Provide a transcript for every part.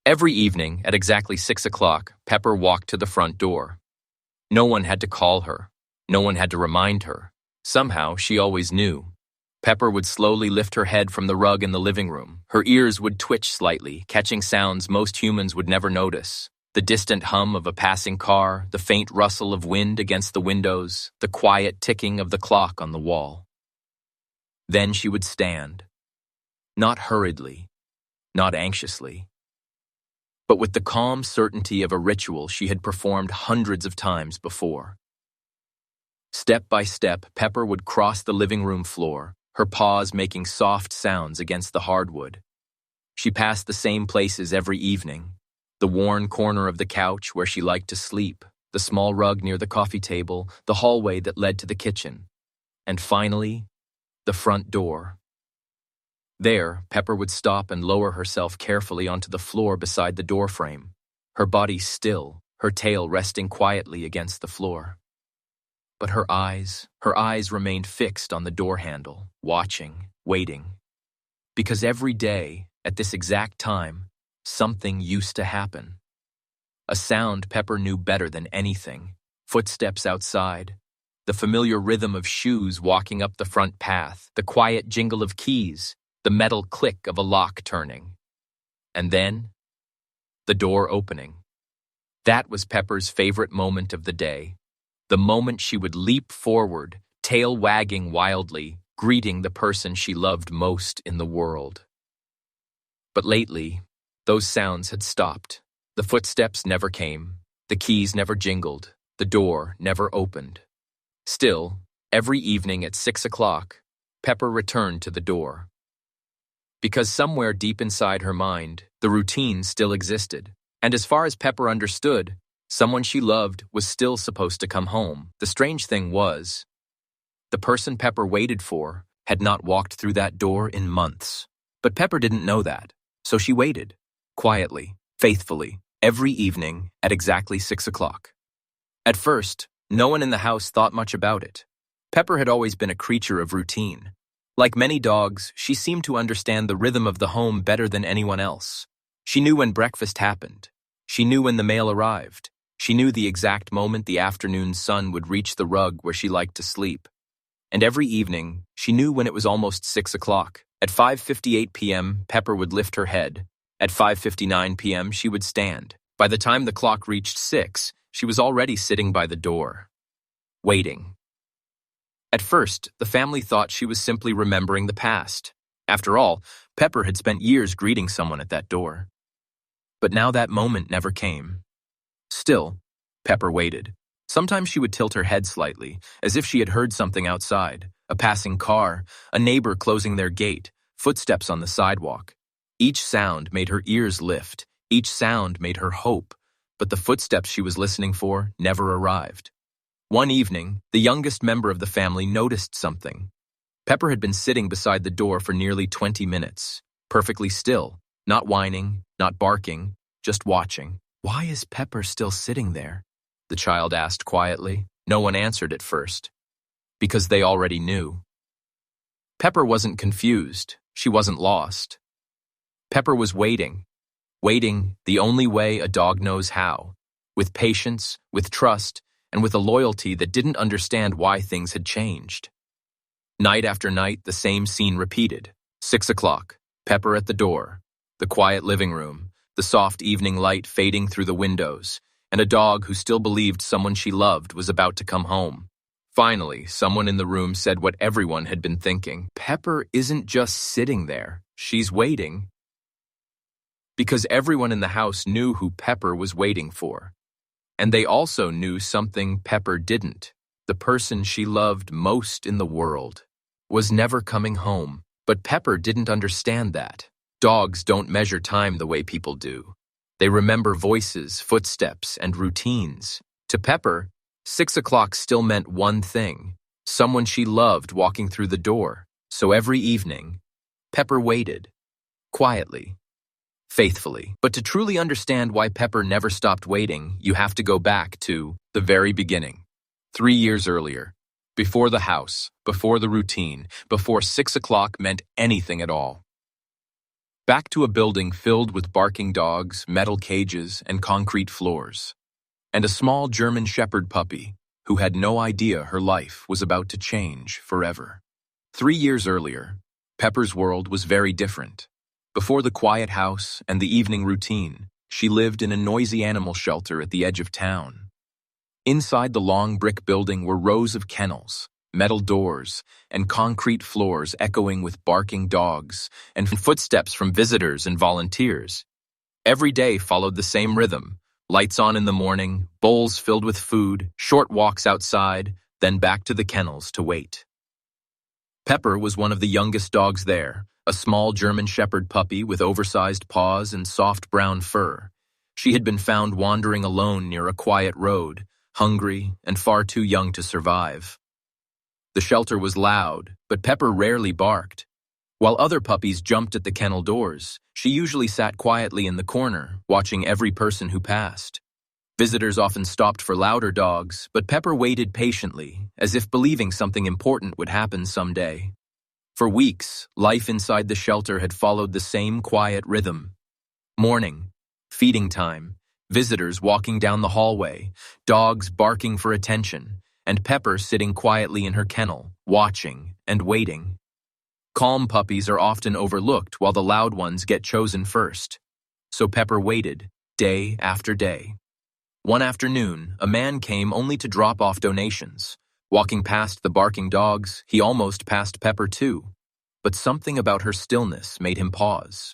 Every evening, at exactly 6 o'clock, Pepper walked to the front door. No one had to call her. No one had to remind her. Somehow, she always knew. Pepper would slowly lift her head from the rug in the living room. Her ears would twitch slightly, catching sounds most humans would never notice. The distant hum of a passing car, the faint rustle of wind against the windows, the quiet ticking of the clock on the wall. Then she would stand. Not hurriedly, not anxiously, but with the calm certainty of a ritual she had performed hundreds of times before. Step by step, Pepper would cross the living room floor, her paws making soft sounds against the hardwood. She passed the same places every evening: the worn corner of the couch where she liked to sleep, the small rug near the coffee table, the hallway that led to the kitchen, and finally, the front door. There, Pepper would stop and lower herself carefully onto the floor beside the doorframe, her body still, her tail resting quietly against the floor. But her eyes remained fixed on the door handle, watching, waiting. Because every day, at this exact time, something used to happen. A sound Pepper knew better than anything: footsteps outside, the familiar rhythm of shoes walking up the front path, the quiet jingle of keys, the metal click of a lock turning. And then, the door opening. That was Pepper's favorite moment of the day. The moment she would leap forward, tail wagging wildly, greeting the person she loved most in the world. But lately, those sounds had stopped. The footsteps never came, the keys never jingled, the door never opened. Still, every evening at 6 o'clock, Pepper returned to the door. Because somewhere deep inside her mind, the routine still existed. And as far as Pepper understood, someone she loved was still supposed to come home. The strange thing was, the person Pepper waited for had not walked through that door in months. But Pepper didn't know that, so she waited, quietly, faithfully, every evening at exactly 6 o'clock. At first, no one in the house thought much about it. Pepper had always been a creature of routine. Like many dogs, she seemed to understand the rhythm of the home better than anyone else. She knew when breakfast happened. She knew when the mail arrived. She knew the exact moment the afternoon sun would reach the rug where she liked to sleep. And every evening, she knew when it was almost 6 o'clock. At 5:58 p.m., Pepper would lift her head. At 5:59 p.m., she would stand. By the time the clock reached 6, she was already sitting by the door, waiting. At first, the family thought she was simply remembering the past. After all, Pepper had spent years greeting someone at that door. But now that moment never came. Still, Pepper waited. Sometimes she would tilt her head slightly, as if she had heard something outside: a passing car, a neighbor closing their gate, footsteps on the sidewalk. Each sound made her ears lift. Each sound made her hope. But the footsteps she was listening for never arrived. One evening, the youngest member of the family noticed something. Pepper had been sitting beside the door for nearly 20 minutes, perfectly still, not whining, not barking, just watching. "Why is Pepper still sitting there?" the child asked quietly. No one answered at first, because they already knew. Pepper wasn't confused. She wasn't lost. Pepper was waiting the only way a dog knows how, with patience, with trust, and with a loyalty that didn't understand why things had changed. Night after night, the same scene repeated. 6 o'clock, Pepper at the door, the quiet living room, the soft evening light fading through the windows, and a dog who still believed someone she loved was about to come home. Finally, someone in the room said what everyone had been thinking: Pepper isn't just sitting there, she's waiting. Because everyone in the house knew who Pepper was waiting for. And they also knew something Pepper didn't. The person she loved most in the world was never coming home. But Pepper didn't understand that. Dogs don't measure time the way people do. They remember voices, footsteps, and routines. To Pepper, 6 o'clock still meant one thing: someone she loved walking through the door. So every evening, Pepper waited, quietly, faithfully. But to truly understand why Pepper never stopped waiting, you have to go back to the very beginning. 3 years earlier, before the house, before the routine, before 6 o'clock meant anything at all. Back to a building filled with barking dogs, metal cages, and concrete floors. And a small German Shepherd puppy who had no idea her life was about to change forever. 3 years earlier, Pepper's world was very different. Before the quiet house and the evening routine, she lived in a noisy animal shelter at the edge of town. Inside the long brick building were rows of kennels, metal doors, and concrete floors echoing with barking dogs and footsteps from visitors and volunteers. Every day followed the same rhythm: lights on in the morning, bowls filled with food, short walks outside, then back to the kennels to wait. Pepper was one of the youngest dogs there, a small German Shepherd puppy with oversized paws and soft brown fur. She had been found wandering alone near a quiet road, hungry and far too young to survive. The shelter was loud, but Pepper rarely barked. While other puppies jumped at the kennel doors, she usually sat quietly in the corner, watching every person who passed. Visitors often stopped for louder dogs, but Pepper waited patiently, as if believing something important would happen someday. For weeks, life inside the shelter had followed the same quiet rhythm. Morning, feeding time, visitors walking down the hallway, dogs barking for attention, and Pepper sitting quietly in her kennel, watching and waiting. Calm puppies are often overlooked while the loud ones get chosen first. So Pepper waited, day after day. One afternoon, a man came only to drop off donations. Walking past the barking dogs, he almost passed Pepper too. But something about her stillness made him pause.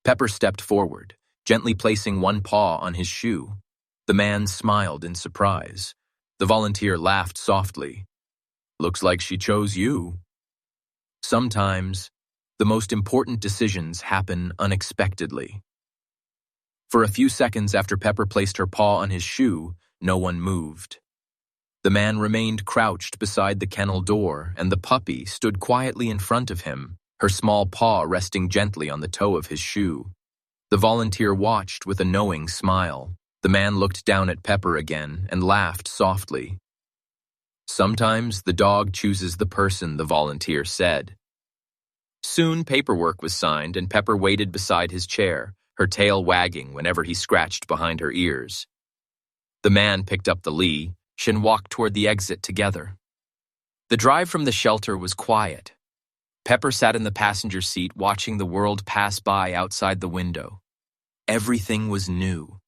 Pepper stepped forward, gently placing one paw on his shoe. The man smiled in surprise. The volunteer laughed softly. "Looks like she chose you." Sometimes, the most important decisions happen unexpectedly. For a few seconds after Pepper placed her paw on his shoe, no one moved. The man remained crouched beside the kennel door, and the puppy stood quietly in front of him, her small paw resting gently on the toe of his shoe. The volunteer watched with a knowing smile. The man looked down at Pepper again and laughed softly. "Sometimes the dog chooses the person," the volunteer said. Soon paperwork was signed and Pepper waited beside his chair, her tail wagging whenever he scratched behind her ears. The man picked up the leash and walked toward the exit together. The drive from the shelter was quiet. Pepper sat in the passenger seat watching the world pass by outside the window. Everything was new.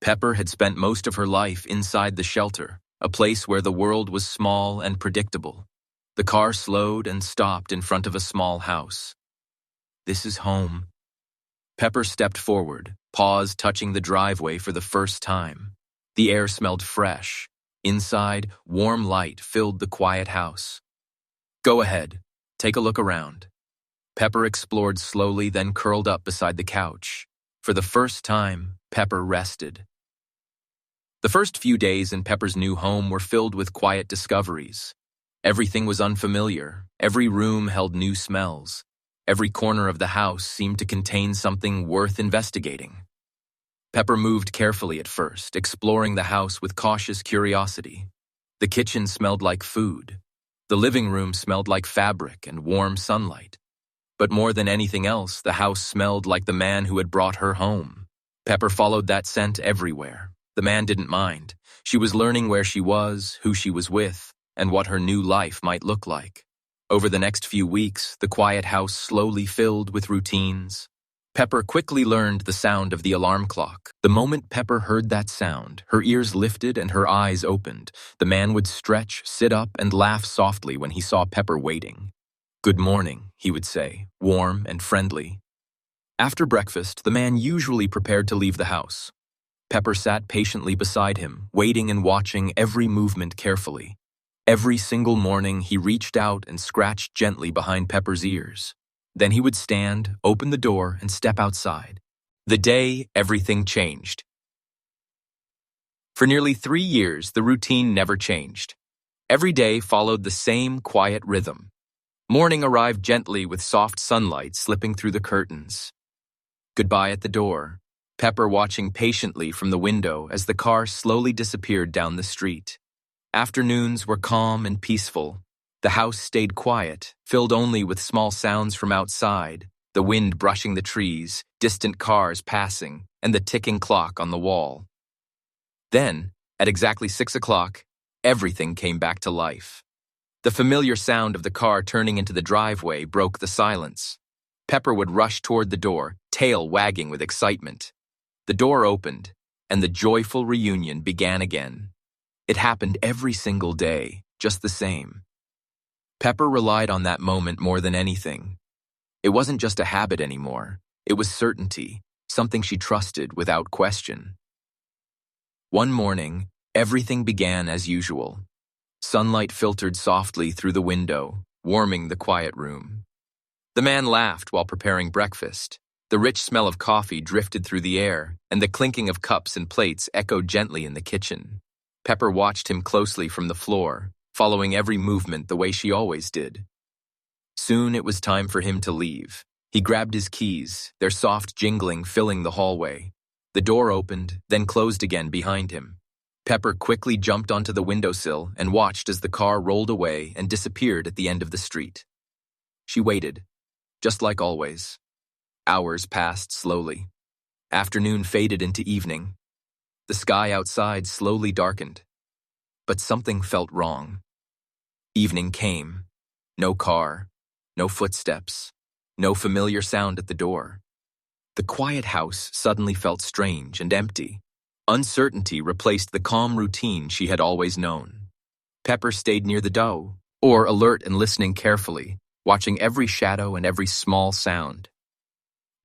Pepper had spent most of her life inside the shelter, a place where the world was small and predictable. The car slowed and stopped in front of a small house. "This is home." Pepper stepped forward, paws touching the driveway for the first time. The air smelled fresh. Inside, warm light filled the quiet house. "Go ahead, take a look around." Pepper explored slowly, then curled up beside the couch. For the first time, Pepper rested. The first few days in Pepper's new home were filled with quiet discoveries. Everything was unfamiliar. Every room held new smells. Every corner of the house seemed to contain something worth investigating. Pepper moved carefully at first, exploring the house with cautious curiosity. The kitchen smelled like food. The living room smelled like fabric and warm sunlight. But more than anything else, the house smelled like the man who had brought her home. Pepper followed that scent everywhere. The man didn't mind. She was learning where she was, who she was with, and what her new life might look like. Over the next few weeks, the quiet house slowly filled with routines. Pepper quickly learned the sound of the alarm clock. The moment Pepper heard that sound, her ears lifted and her eyes opened. The man would stretch, sit up, and laugh softly when he saw Pepper waiting. "Good morning," he would say, warm and friendly. After breakfast, the man usually prepared to leave the house. Pepper sat patiently beside him, waiting and watching every movement carefully. Every single morning, he reached out and scratched gently behind Pepper's ears. Then he would stand, open the door, and step outside. The day everything changed. For nearly 3 years, the routine never changed. Every day followed the same quiet rhythm. Morning arrived gently with soft sunlight slipping through the curtains. Goodbye at the door, Pepper watching patiently from the window as the car slowly disappeared down the street. Afternoons were calm and peaceful. The house stayed quiet, filled only with small sounds from outside, the wind brushing the trees, distant cars passing, and the ticking clock on the wall. Then, at exactly 6 o'clock, everything came back to life. The familiar sound of the car turning into the driveway broke the silence. Pepper would rush toward the door, tail wagging with excitement. The door opened, and the joyful reunion began again. It happened every single day, just the same. Pepper relied on that moment more than anything. It wasn't just a habit anymore. It was certainty, something she trusted without question. One morning, everything began as usual. Sunlight filtered softly through the window, warming the quiet room. The man laughed while preparing breakfast. The rich smell of coffee drifted through the air, and the clinking of cups and plates echoed gently in the kitchen. Pepper watched him closely from the floor, following every movement the way she always did. Soon it was time for him to leave. He grabbed his keys, their soft jingling filling the hallway. The door opened, then closed again behind him. Pepper quickly jumped onto the windowsill and watched as the car rolled away and disappeared at the end of the street. She waited, just like always. Hours passed slowly. Afternoon faded into evening. The sky outside slowly darkened. But something felt wrong. Evening came. No car, no footsteps, no familiar sound at the door. The quiet house suddenly felt strange and empty. Uncertainty replaced the calm routine she had always known. Pepper stayed near the door, or alert and listening carefully, watching every shadow and every small sound.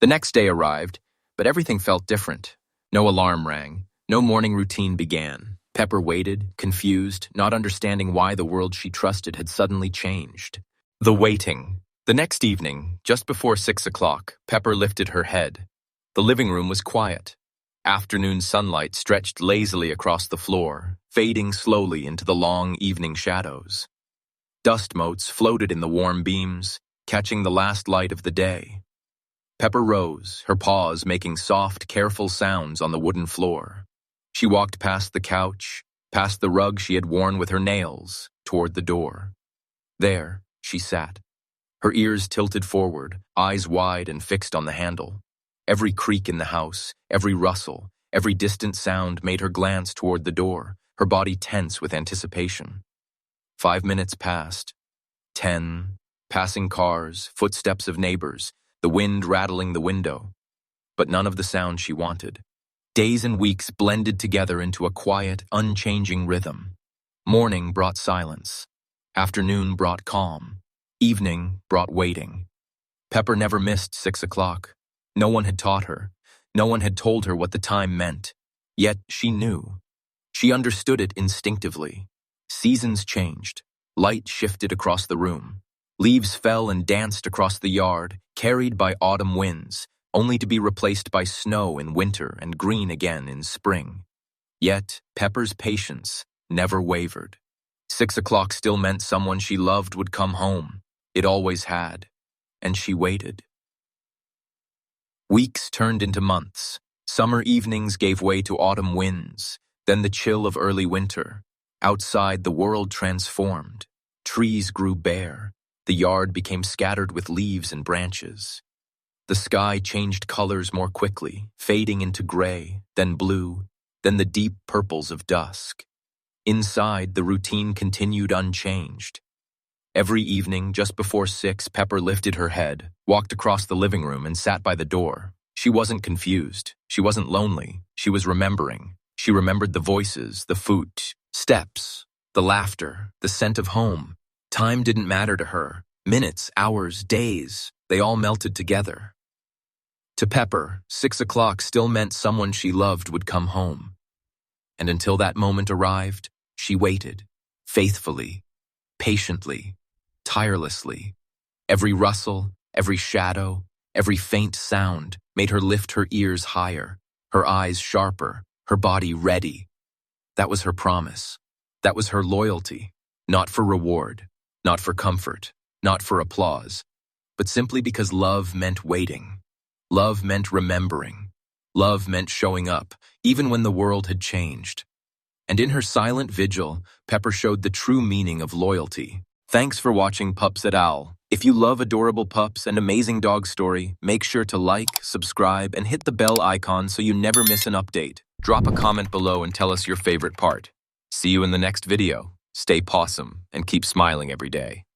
The next day arrived, but everything felt different. No alarm rang. No morning routine began. Pepper waited, confused, not understanding why the world she trusted had suddenly changed. The waiting. The next evening, just before 6 o'clock, Pepper lifted her head. The living room was quiet. Afternoon sunlight stretched lazily across the floor, fading slowly into the long evening shadows. Dust motes floated in the warm beams, catching the last light of the day. Pepper rose, her paws making soft, careful sounds on the wooden floor. She walked past the couch, past the rug she had worn with her nails, toward the door. There, she sat. Her ears tilted forward, eyes wide and fixed on the handle. Every creak in the house, every rustle, every distant sound made her glance toward the door, her body tense with anticipation. 5 minutes passed. 10, passing cars, footsteps of neighbors, the wind rattling the window. But none of the sound she wanted. Days and weeks blended together into a quiet, unchanging rhythm. Morning brought silence. Afternoon brought calm. Evening brought waiting. Pepper never missed 6 o'clock. No one had taught her. No one had told her what the time meant. Yet she knew. She understood it instinctively. Seasons changed. Light shifted across the room. Leaves fell and danced across the yard, carried by autumn winds, only to be replaced by snow in winter and green again in spring. Yet Pepper's patience never wavered. 6 o'clock still meant someone she loved would come home. It always had. And she waited. Weeks turned into months. Summer evenings gave way to autumn winds, then the chill of early winter. Outside, the world transformed. Trees grew bare. The yard became scattered with leaves and branches. The sky changed colors more quickly, fading into gray, then blue, then the deep purples of dusk. Inside, the routine continued unchanged. Every evening, just before 6, Pepper lifted her head, walked across the living room, and sat by the door. She wasn't confused. She wasn't lonely. She was remembering. She remembered the voices, the foot, steps, the laughter, the scent of home. Time didn't matter to her. Minutes, hours, days, they all melted together. To Pepper, 6 o'clock still meant someone she loved would come home. And until that moment arrived, she waited, faithfully, patiently, tirelessly. Every rustle, every shadow, every faint sound made her lift her ears higher, her eyes sharper, her body ready. That was her promise. That was her loyalty, not for reward, not for comfort, not for applause, but simply because love meant waiting. Love meant remembering. Love meant showing up, even when the world had changed. And in her silent vigil, Pepper showed the true meaning of loyalty. Thanks for watching Pups et al. If you love adorable pups and amazing dog story, make sure to like, subscribe, and hit the bell icon so you never miss an update. Drop a comment below and tell us your favorite part. See you in the next video. Stay pawsome and keep smiling every day.